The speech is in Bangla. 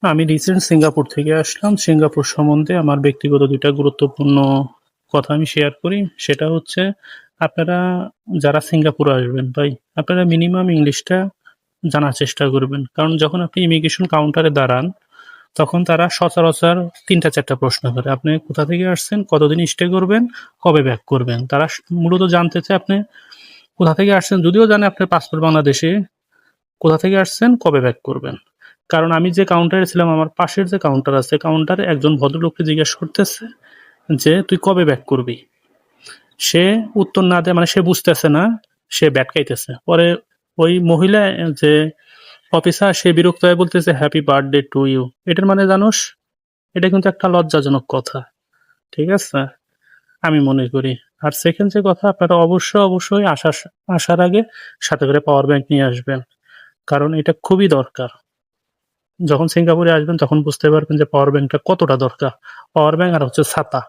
আমি রিসেন্ট সিঙ্গাপুর থেকে আসলাম। সিঙ্গাপুর সম্বন্ধে আমার ব্যক্তিগত ২ টা গুরুত্বপূর্ণ কথা আমি শেয়ার করি। সেটা হচ্ছে আপনারা যারা সিঙ্গাপুরে আসবেন ভাই, আপনারা মিনিমাম ইংলিশটা জানার চেষ্টা করবেন। কারণ যখন আপনি ইমিগ্রেশন কাউন্টারে দাঁড়ান, তখন তারা সচরাচর ৩ টা ৪ টা প্রশ্ন করে। আপনি কোথা থেকে আসছেন, কতদিন স্টে করবেন, কবে ব্যাক করবেন। তারা মূলত জানতে চায় আপনি কোথা থেকে আসছেন, যদিও জানে আপনার পাসপোর্ট বাংলাদেশে, কোথা থেকে আসছেন, কবে ব্যাক করবেন। কারণ আমি যে কাউন্টারে ছিলাম, আমার পাশের যে কাউন্টার আছে, কাউন্টারে একজন ভদ্রলোককে জিজ্ঞেস করতেছে যে, "তুই কবে ব্যাক করবি?" সে উত্তর না দেয়, মানে সে বুঝতেছে না, সে ব্যাটকাইতেছে। পরে ওই মহিলা যে অফিসার, সে বিরক্ত হয়ে বলতেছে, "হ্যাপি বার্থডে টু ইউ।" এটার মানে জানোস? এটা কিন্তু একটা লজ্জাজনক কথা। ঠিক আছে? আমি মনে করি। আর সেকেন্ড যে কথা, আপনারা অবশ্যই আসার আগে সাথে করে পাওয়ার ব্যাংক নিয়ে আসবেন। কারণ এটা খুবই দরকার। যখন সিঙ্গাপুরে আসবেন তখন বুঝতে পারবেন যে পাওয়ার ব্যাংকটা কতটা দরকার। পাওয়ার ব্যাংক আর হচ্ছে ছাতা।